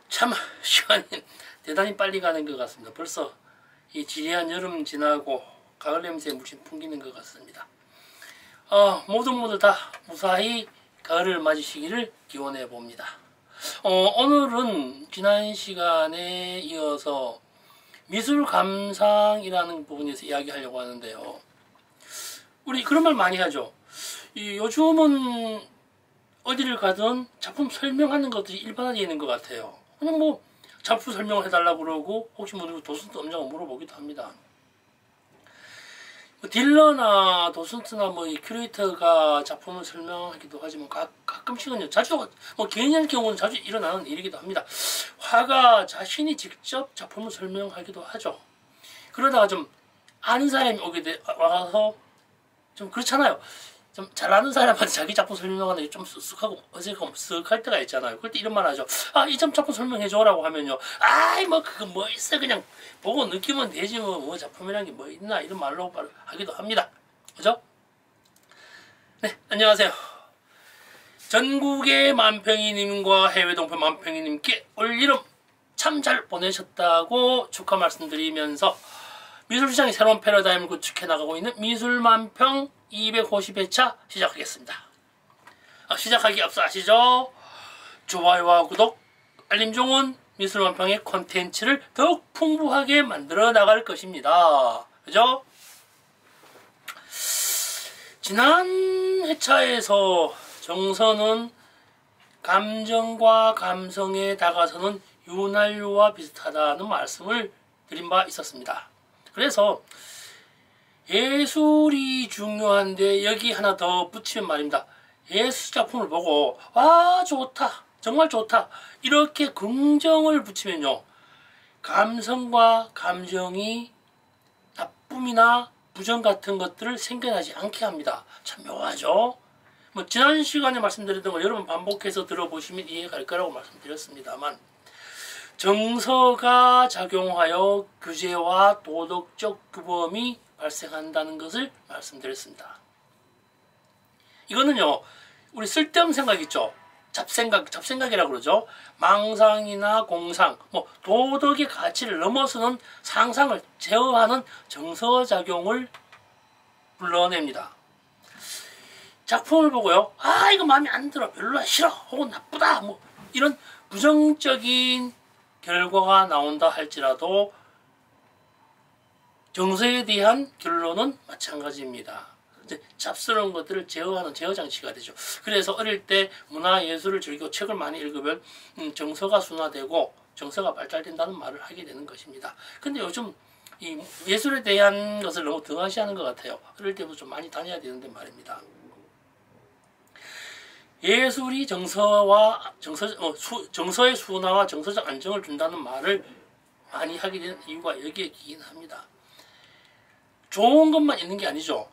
참 시간이 대단히 빨리 가는 것 같습니다. 벌써 이 지리한 여름 지나고 가을 냄새 물씬 풍기는 것 같습니다. 모두 다 무사히 가을을 맞으시기를 기원해 봅니다. 오늘은 지난 시간에 이어서 미술 감상이라는 부분에서 이야기하려고 하는데요. 우리 그런 말 많이 하죠. 요즘은 어디를 가든 작품 설명하는 것들이 일반화되어 있는 것 같아요. 그냥 뭐 작품 설명을 해달라고 그러고 혹시 모르고 도슨트 엄자가 물어보기도 합니다. 딜러나 도슨트나 뭐 이 큐레이터가 작품을 설명하기도 하지만 가끔씩은요, 자주 개인의 경우는 자주 일어나는 일이기도 합니다. 화가 자신이 직접 작품을 설명하기도 하죠. 그러다가 좀 아는 사람이 와서 좀 그렇잖아요. 좀 잘아는 사람한테 자기 작품 설명하는 게 좀 쑥쑥하고 어색하고 쓱할 때가 있잖아요. 그럴 때 이런 말 하죠. 이 점 작품 설명해줘라고 하면요. 뭐 그거 뭐 있어, 그냥 보고 느끼면 되지 뭐 작품이란 게 뭐 있나, 이런 말로 하기도 합니다. 그죠? 네, 안녕하세요. 전국의 만평이님과 해외 동포 만평이님께 올여름 참 잘 보내셨다고 축하 말씀드리면서 미술시장의 새로운 패러다임을 구축해 나가고 있는 미술만평 250회차 시작하겠습니다. 시작하기 앞서 아시죠? 좋아요와 구독, 알림 종은 미술만평의 콘텐츠를 더욱 풍부하게 만들어 나갈 것입니다. 그죠? 지난 회차에서 정서는 감정과 감성에 다가서는 윤활유와 비슷하다는 말씀을 드린 바 있었습니다. 그래서 예술이 중요한데 여기 하나 더 붙이면 말입니다. 예술작품을 보고 좋다, 정말 좋다, 이렇게 긍정을 붙이면요, 감성과 감정이 나쁨이나 부정 같은 것들을 생겨나지 않게 합니다. 참 묘하죠? 지난 시간에 말씀드렸던 걸 여러분 반복해서 들어보시면 이해가 갈 거라고 말씀드렸습니다만, 정서가 작용하여 규제와 도덕적 규범이 발생한다는 것을 말씀드렸습니다. 이거는요, 우리 쓸데없는 생각 있죠? 잡생각이라고 그러죠. 망상이나 공상, 도덕의 가치를 넘어서는 상상을 제어하는 정서작용을 불러냅니다. 작품을 보고요, 이거 마음에 안 들어, 별로야, 싫어, 혹은 나쁘다, 이런 부정적인 결과가 나온다 할지라도 정서에 대한 결론은 마찬가지입니다. 잡스러운 것들을 제어하는 제어장치가 되죠. 그래서 어릴 때 문화예술을 즐기고 책을 많이 읽으면 정서가 순화되고 정서가 발달된다는 말을 하게 되는 것입니다. 근데 요즘 이 예술에 대한 것을 너무 등한시하는 것 같아요. 어릴 때부터 좀 많이 다녀야 되는데 말입니다. 예술이 정서의 순화와 정서적 안정을 준다는 말을 많이 하게 된 이유가 여기에 있긴 합니다. 좋은 것만 있는 게 아니죠.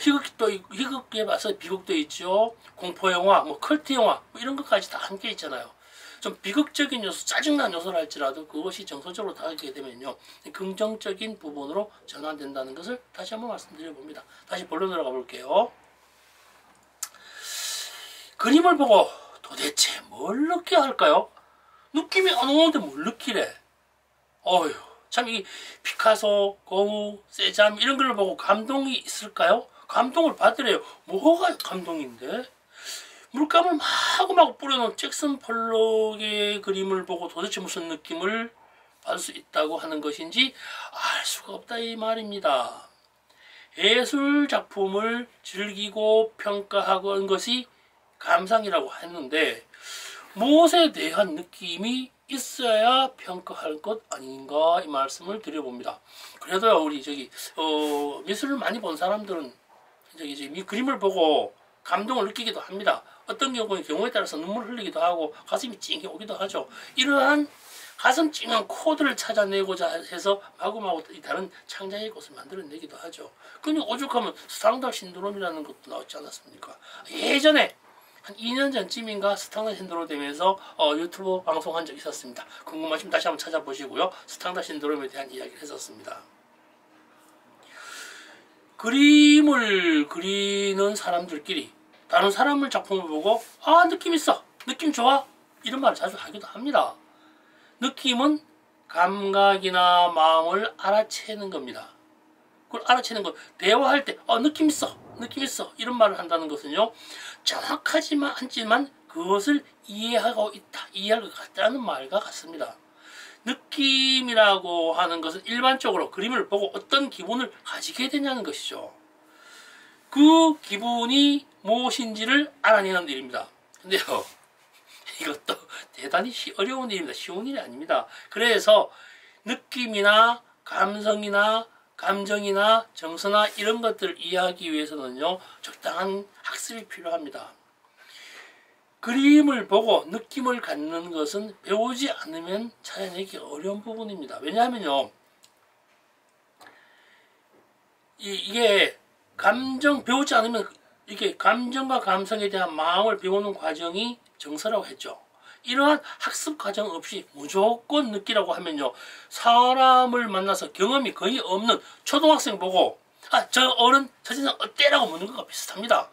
희극에 봐서 비극도 있죠. 공포영화, 컬트영화, 이런 것까지 다 함께 있잖아요. 좀 비극적인 요소, 짜증난 요소를 할지라도 그것이 정서적으로 다가게 되면요, 긍정적인 부분으로 전환된다는 것을 다시 한번 말씀드려 봅니다. 다시 본론으로 가볼게요. 그림을 보고 도대체 뭘 느껴야 할까요? 느낌이 안 오는데 뭘 느끼래? 참 이 피카소, 고흐, 세잔 이런 걸 보고 감동이 있을까요? 감동을 받으래요. 뭐가 감동인데? 물감을 마구마구 뿌려놓은 잭슨 폴록의 그림을 보고 도대체 무슨 느낌을 받을 수 있다고 하는 것인지 알 수가 없다 이 말입니다. 예술 작품을 즐기고 평가하고 하는 것이 감상이라고 했는데 무엇에 대한 느낌이 있어야 평가할 것 아닌가 이 말씀을 드려봅니다. 그래도요, 우리 미술을 많이 본 사람들은 그림을 보고 감동을 느끼기도 합니다. 어떤 경우에 따라서 눈물을 흘리기도 하고 가슴이 찡해 오기도 하죠. 이러한 가슴 찡한 코드를 찾아내고자 해서 마구마구 다른 창작의 것을 만들어내기도 하죠. 근데 오죽하면 스탕달 신드롬이라는 것도 나왔지 않았습니까? 예전에 한 2년 전쯤인가 스탕달 신드롬 되면서 유튜브 방송한 적이 있었습니다. 궁금하시면 다시 한번 찾아보시고요. 스탕달 신드롬에 대한 이야기를 했었습니다. 그림을 그리는 사람들끼리 다른 사람을 작품을 보고 느낌 있어, 느낌 좋아, 이런 말을 자주 하기도 합니다. 느낌은 감각이나 마음을 알아채는 겁니다. 그걸 알아채는 것, 대화할 때 느낌 있어, 느낌 있어 이런 말을 한다는 것은요, 정확하지만 않지만 그것을 이해하고 있다, 이해할 것 같다는 말과 같습니다. 느낌이라고 하는 것은 일반적으로 그림을 보고 어떤 기분을 가지게 되냐는 것이죠. 그 기분이 무엇인지를 알아내는 일입니다. 근데요, 이것도 대단히 어려운 일입니다. 쉬운 일이 아닙니다. 그래서 느낌이나 감성이나 감정이나 정서나 이런 것들을 이해하기 위해서는요, 적당한 학습이 필요합니다. 그림을 보고 느낌을 갖는 것은 배우지 않으면 찾아내기 어려운 부분입니다. 왜냐하면요, 이게 감정 배우지 않으면, 이게 감정과 감성에 대한 마음을 배우는 과정이 정서라고 했죠. 이러한 학습 과정 없이 무조건 느끼라고 하면요, 사람을 만나서 경험이 거의 없는 초등학생 보고 저 어른 저 세상 어때라고 묻는 것과 비슷합니다.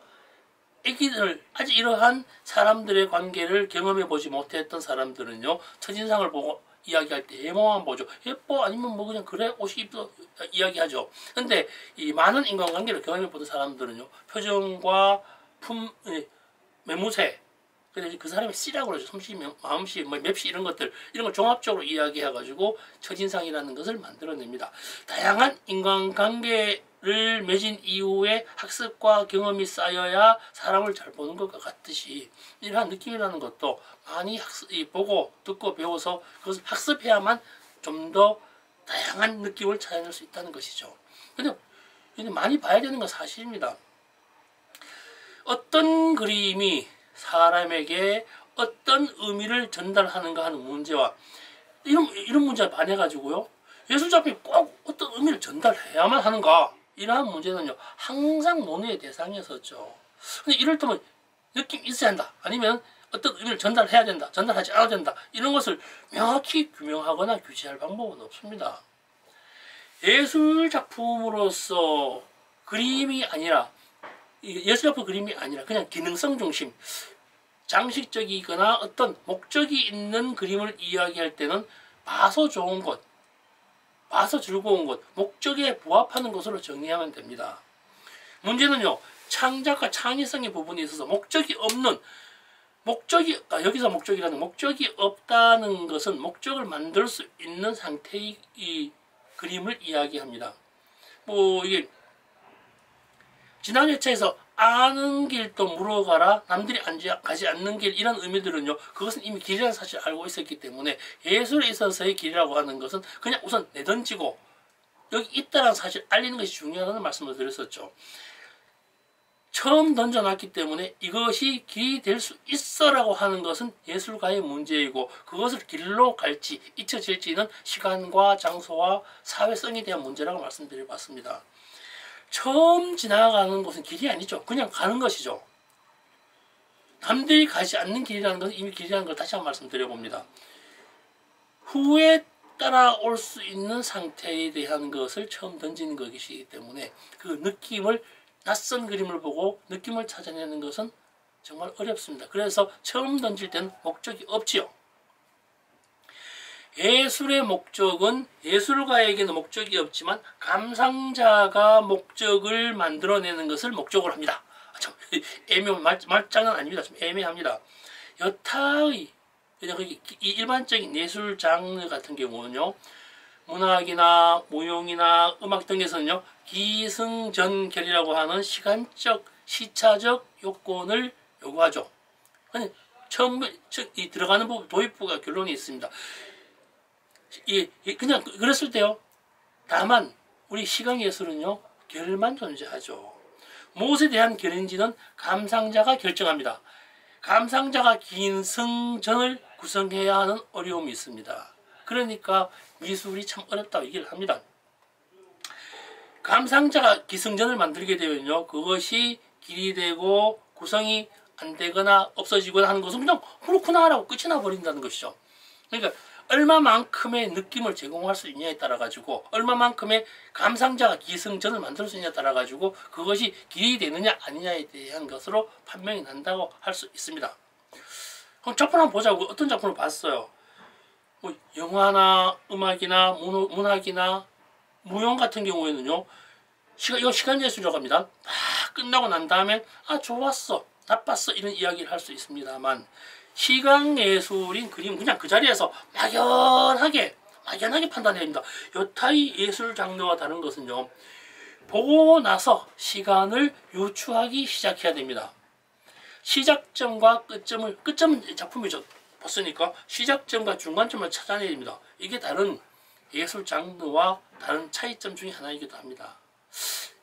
애기들, 아직 이러한 사람들의 관계를 경험해 보지 못했던 사람들은요, 첫인상을 보고 이야기할 때 외모만 보죠. 예뻐 아니면 뭐 그냥 그래 옷이 이뻐 이야기하죠. 근데 이 많은 인간관계를 경험해 보던 사람들은요, 표정과 매무새, 그래서 그 사람의 씨라고 그러죠. 솜씨, 마음씨, 맵씨 이런 것들, 이런 걸 종합적으로 이야기해가지고 첫인상이라는 것을 만들어냅니다. 다양한 인간관계를 맺은 이후에 학습과 경험이 쌓여야 사람을 잘 보는 것과 같듯이, 이러한 느낌이라는 것도 많이 보고 듣고 배워서 그것을 학습해야만 좀 더 다양한 느낌을 찾아낼 수 있다는 것이죠. 근데 많이 봐야 되는 건 사실입니다. 어떤 그림이 사람에게 어떤 의미를 전달하는가 하는 문제와 이런 문제에 반해가지고요, 예술작품이 꼭 어떤 의미를 전달해야만 하는가, 이러한 문제는요 항상 논의의 대상이었었죠. 근데 이럴 때면 느낌 있어야 한다, 아니면 어떤 의미를 전달해야 된다, 전달하지 않아야 된다, 이런 것을 명확히 규명하거나 규제할 방법은 없습니다. 예술작품으로서 그림이 아니라, 예술작품 그림이 아니라 그냥 기능성 중심, 장식적이거나 어떤 목적이 있는 그림을 이야기할 때는 봐서 좋은 것, 봐서 즐거운 것, 목적에 부합하는 것으로 정리하면 됩니다. 문제는요, 창작과 창의성의 부분에 있어서 여기서 목적이라는, 목적이 없다는 것은 목적을 만들 수 있는 상태의 이 그림을 이야기합니다. 이게 지난 회차에서 아는 길도 물어가라, 남들이 가지 않는 길, 이런 의미들은요, 그것은 이미 길이라는 사실을 알고 있었기 때문에 예술에 있어서의 길이라고 하는 것은 그냥 우선 내던지고 여기 있다는 사실을 알리는 것이 중요하다는 말씀을 드렸었죠. 처음 던져놨기 때문에 이것이 길이 될 수 있어라고 하는 것은 예술가의 문제이고, 그것을 길로 갈지 잊혀질지는 시간과 장소와 사회성에 대한 문제라고 말씀드려봤습니다. 처음 지나가는 곳은 길이 아니죠. 그냥 가는 것이죠. 남들이 가지 않는 길이라는 것은 이미 길이라는 걸 다시 한번 말씀드려봅니다. 후에 따라올 수 있는 상태에 대한 것을 처음 던지는 것이기 때문에 그 느낌을, 낯선 그림을 보고 느낌을 찾아내는 것은 정말 어렵습니다. 그래서 처음 던질 때는 목적이 없지요. 예술의 목적은, 예술가에게는 목적이 없지만 감상자가 목적을 만들어내는 것을 목적으로 합니다. 참 애매한 말장난 아닙니다. 좀 애매합니다. 여타의 이 일반적인 예술 장르 같은 경우는요, 문학이나 무용이나 음악 등에서는요, 기승전결이라고 하는 시간적, 시차적 요건을 요구하죠. 아니, 들어가는 부분, 도입부가 결론이 있습니다. 그냥 그랬을 때요, 다만 우리 시각예술은요, 결만 존재하죠. 무엇에 대한 결인지는 감상자가 결정합니다. 감상자가 기승전을 구성해야 하는 어려움이 있습니다. 그러니까 미술이 참 어렵다고 얘기를 합니다. 감상자가 기승전을 만들게 되면요, 그것이 길이 되고 구성이 안 되거나 없어지거나 하는 것은 그냥 그렇구나 라고 끝이 나버린다는 것이죠. 그러니까 얼마만큼의 느낌을 제공할 수 있냐에 따라 가지고, 얼마만큼의 감상자가 기승전을 만들 수 있냐에 따라 가지고 그것이 길이 되느냐 아니냐에 대한 것으로 판명이 난다고 할 수 있습니다. 그럼 작품 한번 보자고. 어떤 작품을 봤어요? 뭐 영화나 음악이나 문학이나 무용 같은 경우에는요, 이거 시간 예술이라고 합니다. 다 끝나고 난 다음에 좋았어, 나빴어 이런 이야기를 할 수 있습니다만, 시각 예술인 그림 그냥 그 자리에서 막연하게 판단해야 됩니다. 여타의 예술 장르와 다른 것은요, 보고 나서 시간을 유추하기 시작해야 됩니다. 시작점과 끝점은 작품이죠. 봤으니까 시작점과 중간점을 찾아내야 됩니다. 이게 다른 예술 장르와 다른 차이점 중에 하나이기도 합니다.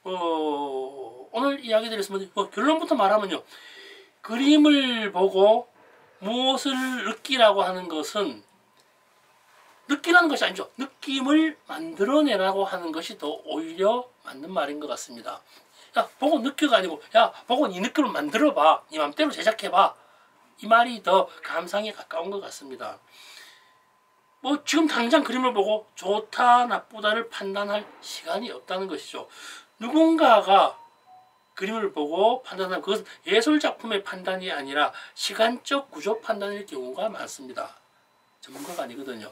오늘 이야기 드렸으면 결론부터 말하면요, 그림을 보고 무엇을 느끼라고 하는 것은 느끼라는 것이 아니죠. 느낌을 만들어내라고 하는 것이 더 오히려 맞는 말인 것 같습니다. 야, 보고 느껴가 아니고, 야, 보고 네 느낌을 만들어봐, 네 맘대로 제작해봐, 이 말이 더 감상에 가까운 것 같습니다. 뭐 지금 당장 그림을 보고 좋다 나쁘다를 판단할 시간이 없다는 것이죠. 누군가가 그림을 보고 판단하면 그것은 예술작품의 판단이 아니라 시간적 구조 판단일 경우가 많습니다. 전문가가 아니거든요.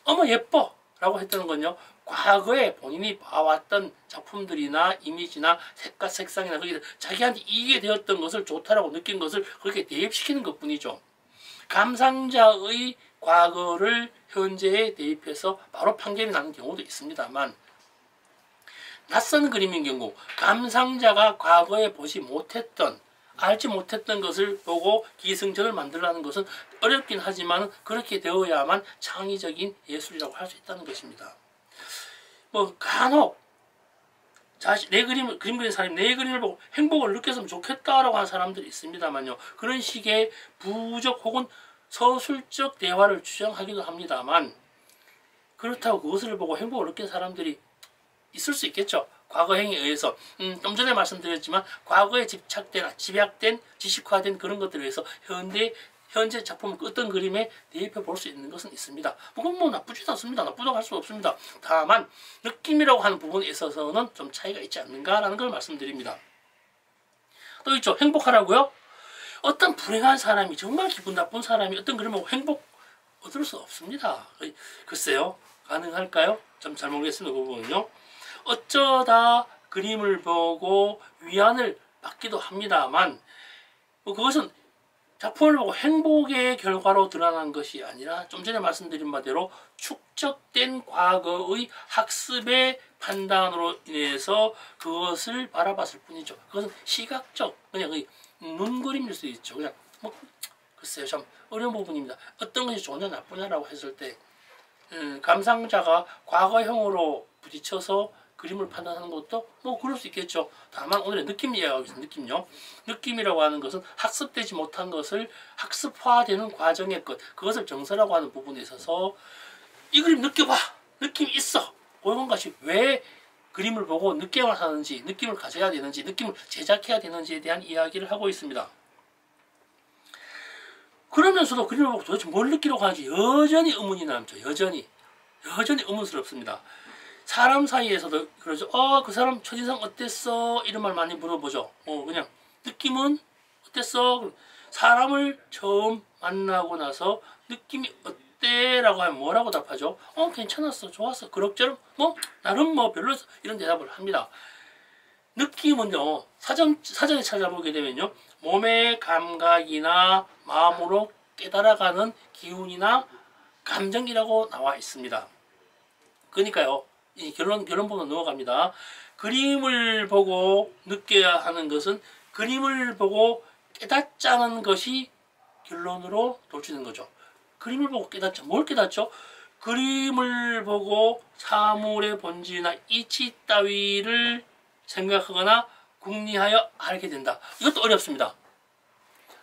어머 예뻐 라고 했다는 건요, 과거에 본인이 봐왔던 작품들이나 이미지나 색깔, 색상이나 거기에 자기한테 이익이 되었던 것을 좋다라고 느낀 것을 그렇게 대입시키는 것 뿐이죠. 감상자의 과거를 현재에 대입해서 바로 판결이 나는 경우도 있습니다만, 낯선 그림인 경우 감상자가 과거에 보지 못했던, 알지 못했던 것을 보고 기승전을 만들라는 것은 어렵긴 하지만 그렇게 되어야만 창의적인 예술이라고 할 수 있다는 것입니다. 뭐 간혹 내 그림 그리는 사람이 내 그림을 보고 행복을 느꼈으면 좋겠다라고 하는 사람들이 있습니다만요, 그런 식의 부적 혹은 서술적 대화를 주장하기도 합니다만, 그렇다고 그것을 보고 행복을 느낀 사람들이 있을 수 있겠죠. 과거 행위에 의해서 좀 전에 말씀드렸지만 과거에 집약된 지식화된 그런 것들에 의해서 현재 작품 어떤 그림에 대입해 볼 수 있는 것은 있습니다. 그건 뭐 나쁘지도 않습니다. 나쁘다고 할 수 없습니다. 다만 느낌이라고 하는 부분에 있어서는 좀 차이가 있지 않는가라는 걸 말씀드립니다. 또 있죠. 행복하라고요? 어떤 불행한 사람이, 정말 기분 나쁜 사람이 어떤 그림을 보고 행복 얻을 수 없습니다. 글쎄요, 가능할까요? 좀 잘 모르겠습니다. 그 부분은요. 어쩌다 그림을 보고 위안을 받기도 합니다만, 그것은 작품을 보고 행복의 결과로 드러난 것이 아니라 좀 전에 말씀드린 바대로 축적된 과거의 학습의 판단으로 인해서 그것을 바라봤을 뿐이죠. 그것은 시각적, 그냥 눈그림일 수 있죠. 그냥 글쎄요, 참 어려운 부분입니다. 어떤 것이 좋냐 나쁘냐라고 했을 때 감상자가 과거형으로 부딪혀서 그림을 판단하는 것도 뭐 그럴 수 있겠죠. 다만 오늘의 느낌 이야기하겠습니다. 느낌요. 느낌이라고 하는 것은 학습되지 못한 것을 학습화되는 과정의 것, 그것을 정서라고 하는 부분에 있어서 이 그림 느껴봐, 느낌이 있어, 이런 것이 왜 그림을 보고 느껴야 하는지, 느낌을 가져야 되는지, 느낌을 제작해야 되는지에 대한 이야기를 하고 있습니다. 그러면서도 그림을 보고 도대체 뭘 느끼려고 하는지 여전히 의문이 남죠. 여전히 의문스럽습니다. 사람 사이에서도 그러죠. 그 사람 첫인상 어땠어? 이런 말 많이 물어보죠. 그냥 느낌은 어땠어? 사람을 처음 만나고 나서 느낌이 어때? 라고 하면 뭐라고 답하죠? 괜찮았어, 좋았어, 그럭저럭, 나름 별로였어, 이런 대답을 합니다. 느낌은요, 사전에 찾아보게 되면요, 몸의 감각이나 마음으로 깨달아가는 기운이나 감정이라고 나와 있습니다. 그러니까요, 이 결론 부분 넘어갑니다. 그림을 보고 느껴야 하는 것은 그림을 보고 깨닫자는 것이 결론으로 돌출되는 거죠. 그림을 보고 깨닫자. 뭘 깨닫죠? 그림을 보고 사물의 본질이나 이치 따위를 생각하거나 궁리하여 알게 된다. 이것도 어렵습니다.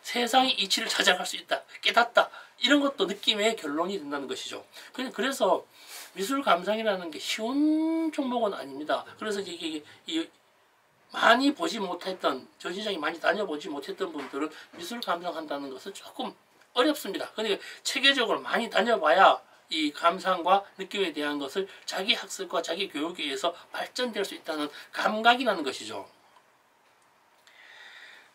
세상의 이치를 찾아갈 수 있다, 깨닫다, 이런 것도 느낌의 결론이 된다는 것이죠. 그래서 미술 감상이라는 게 쉬운 종목은 아닙니다. 그래서 이게 많이 보지 못했던, 전시장에 많이 다녀보지 못했던 분들은 미술 감상한다는 것은 조금 어렵습니다. 그러니까 체계적으로 많이 다녀봐야 이 감상과 느낌에 대한 것을 자기 학습과 자기 교육에 의해서 발전될 수 있다는 감각이라는 것이죠.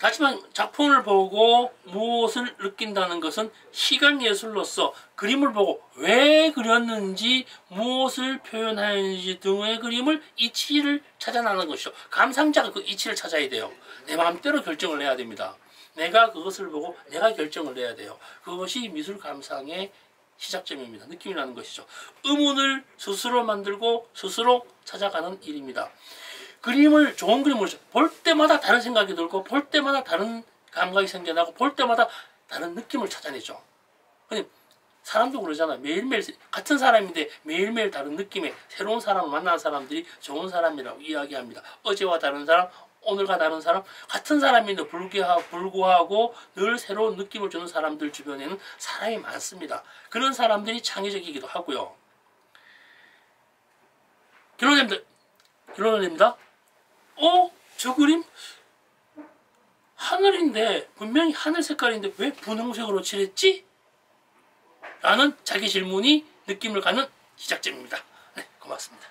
하지만 작품을 보고 무엇을 느낀다는 것은 시각예술로서 그림을 보고 왜 그렸는지, 무엇을 표현하는지 등의 그림을 이치를 찾아나는 것이죠. 감상자가 그 이치를 찾아야 돼요. 내 마음대로 결정을 해야 됩니다. 내가 그것을 보고 내가 결정을 해야 돼요. 그것이 미술 감상의 시작점입니다. 느낌이 나는 것이죠. 의문을 스스로 만들고 스스로 찾아가는 일입니다. 그림을, 좋은 그림을 볼 때마다 다른 생각이 들고, 볼 때마다 다른 감각이 생겨나고, 볼 때마다 다른 느낌을 찾아내죠. 사람도 그러잖아요. 매일매일 같은 사람인데 매일매일 다른 느낌의 새로운 사람을 만나는 사람들이 좋은 사람이라고 이야기합니다. 어제와 다른 사람, 오늘과 다른 사람, 같은 사람인데 불구하고 늘 새로운 느낌을 주는 사람들 주변에는 사람이 많습니다. 그런 사람들이 창의적이기도 하고요. 결론입니다. 저 그림 하늘인데, 분명히 하늘 색깔인데 왜 분홍색으로 칠했지? 라는 자기 질문이 느낌을 갖는 시작점입니다. 네, 고맙습니다.